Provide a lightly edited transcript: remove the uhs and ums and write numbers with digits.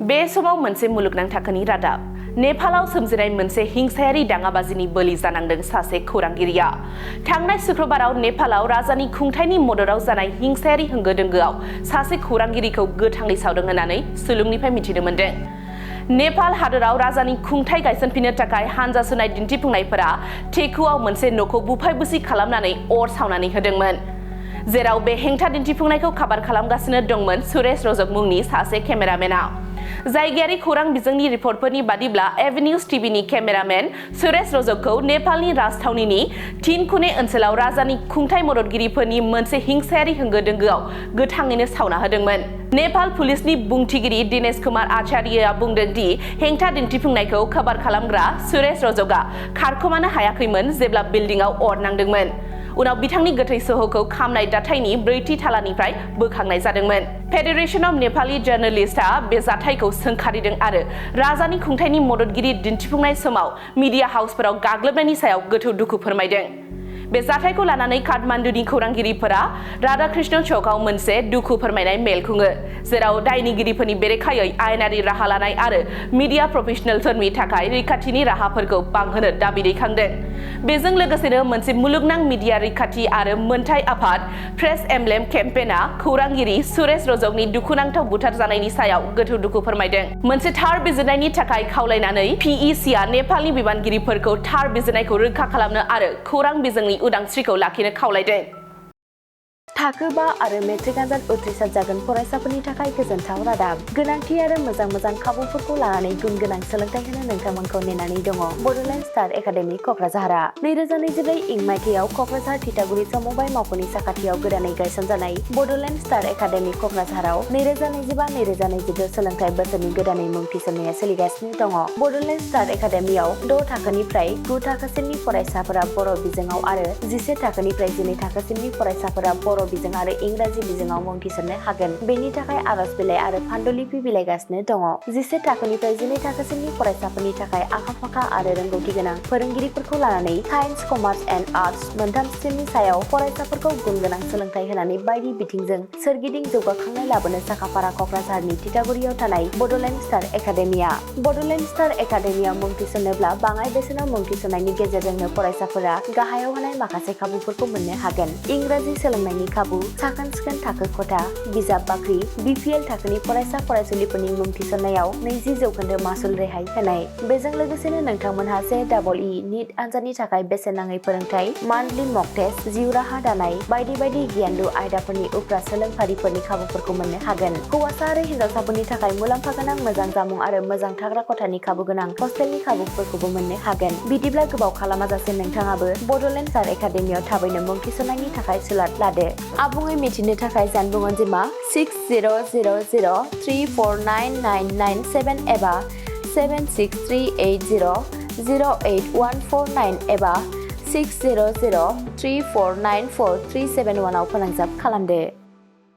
बे समाव मोनसे मुलुगनां थाखोनि रादाब नेपालाव सोमजिनाय मोनसे हिंसायारि दाङाबाजिनि बोलि जानांदों सासे खौरांगिरिया। थांनाय शुक्रबाराव नेपालाव राजानि खुंथायनि मददाव जानाय हिंसायारि होंगो दोंगोआव सासे खौरांगिरिखौ गोथाङै सावदों होननानै सुलुंनिफ्राय मिथिनो मोन्दों। नेपाल हादराव राजानि खुंथाय गायसनफिननो थाखाय हानजा सुनाय दिन्थिफुंनायफोरा टेकुआव मोनसे न'खौ बुफाय बुसि खालामनानै अर सावनानै होदोंमोन, जेराव बे हेंथा दिन्थिफुंनायखौ काभार खालामगासिनो दंमोन सुरेश रजक मुंनि सासे केमेरामेनआ। जायगायारि खौरां बिजोंनि रिपर्टफोरनि बादिब्ला एवेन्यूज टीवीनि केमेरामेन सुरेश रजकखौ नेपालनि राजथावनिनि थिनखुने ओनसोलाव राजानि खुंथाय मददगिरिफोरनि मोनसे हिंसायारि होंगो दोंगोआव गोथाङैनो सावना होदोंमोन। नेपाल पुलिसनि बुंथिगिरि दिनेश कुमार आचार्यआ बुंदों दि हेंथा दिन्थिफुंनायखौ काभार खालामग्रा सुरेश रजकआ खारखोमानो हायाखैमोन जेब्ला बिल्डिंआव अर नांदोंमोन। उनाव बिथांनि गोथै सह'खौ खामनाय दाथायनि 4थि थालानिफ्राय बोखांनाय जादोंमोन। फेडारेशन अफ नेपाली जार्नालिस्टआ बे जाथायखौ सोंखारिदों आरो राजानि खुंथायनि मददगिरि दिन्थिफुंनाय समाव मिडिया हाउसफोराव गाग्लोबनायनि सायाव गोथौ दुखु फोरमायदों। बे जाथायखौ लानानै काठमान्डुनि खौरांगिरिफोरा राधाकृष्ण चौकआव मोनसे दुखु फोरमायनाय मेल खुङो, जेराव दायनिगिरिफोरनि बेरेखायै आयेनारि राहा लानाय आरो मिडिया प्रफेशनेलफोरनि थाखाय रैखाथिनि राहाफोरखौ बांहोनो दाबि दैखांदों। बेजों लोगोसेनो मोनसे मुलुगनां मिडिया रैखाथि आरो मोनथाय आफाद प्रेस एम्ब्लेम केम्पेनआ खौरांगिरि सुरेश रजकनि दुखुनांथाव बुथारजानायनि सायाव गोथौ दुखु फोरमायदों। मोनसे थार बिजिरनायनि थाखाय खावलायनानै PECआ नेपालनि बिबानगिरिफोरखौ थार बिजिरनायखौ रोखा खालामनो आरो खौरां बिजोंनि उदांस्रिखौ लाखिनो खावलायदों। थाखो 5 आरो मेट्रिक आनजाद उथ्रिसार जागोन फरायसाफोरनि थाखाय गोजोनथाव रादाब। गोनांथि आरो मोजां खाबुफोरखौ लानानै गुन गोनां सोलोंथाइ होनो नोंथांमोनखौ नेनानै दङ बड'लेण्ड स्टार एकाडेमि क'क्राझारआ। 2024 इं मायथाइयाव क'क्राझार थिथागुरि समबाय मावख'नि साखाथियाव गोदानै गायसनजानाय बड'लेण्ड स्टार एकाडेमि क'क्राझाराव 2025-2026 सोलोंथाइ बोसोरनि गोदानै मुं थिसननाया सोलिगासिनो दङ। बड'लेण्ड स्टार एकाडेमियाव 6 थाखोनिफ्राय 9 थाखोसिमनि फरायसाफोरा बर' बिजोङाव आरो 11 थाखोनिफ्राय 12 थाखोसिमनि फरायसाफोरा बर' बिजों आरो इंराजि बिजोङाव मुं थिसननो हागोन। बेनि थाखाय आर'ज बिलाइ आरो फान्डुलिपि बिलाइगासिनो दङ। 11 थाखोनिफ्राय 12 थाखोसिमनि फरायसाफोरनि थाखाय आखा-फाखा आरो रोंगौथि गोनां फोरोंगिरिफोरखौ लानानै साइन्स, कमार्स एन्ड आर्टस मोनथाम स्ट्रिमनि सायाव फरायसाफोरखौ गुन गोनां सोलोंथाइ होनानै बायदि बिथिंजों सोरगिदिं जौगाखांनाय लाबोनो साखाफारा क'क्राझारनि थिथागुरियाव थानाय Bodoland Star Academia. Bodoland Star एकाडेमियाव मुं थिसननोब्ला बाङाइ बेसेनाव मुं थिसननायनि गेजेरजोंनो फरायसाफोरा गाहायाव होनाय माखासे खाबुफोरखौ मोननो हागोन। इंराजि सोलोंनायनि खाबु, साखोन-सिखोन थाखो खथा, बिजाब बाख्रि, BPL थाखोनि फरायसा फरायसुलिफोरनि मुं थिसननायाव 20% मासुल रेहाय होनाय। बेजों लोगोसेनो नोंथांमोनहा JEE नीट आनजादनि थाखाय बेसेन नाङै फोरोंथाय, मान्थलि मक टेस्ट, जिउ राहा दानाय बायदि आयदाफोरनि उफ्रा सोलोंफारिफोरनि खाबुफोरखौ मोननो हागोन। हौवासा आरो हिन्जावसाफोरनि थाखाय मुलाम्फा गोनां मोजां जामुं आरो मोजां थाग्रा खथानि खाबु गोनां हस्टेलनि खाबुफोरखौबो मोननो हागोन। बिदिब्ला गोबाव खालामाजासे नोंथाङाबो बड'लेण्ड स्टार एकाडेमियाव थाबैनो मुं थिसननायनि थाखाय सुलाद लादो। आबुङै मिथिनो थाखाय जानबुं अनजिमा 6000349997 एबा 7638008149 एबा 6003494371 आव फोनांजाब खालामदो।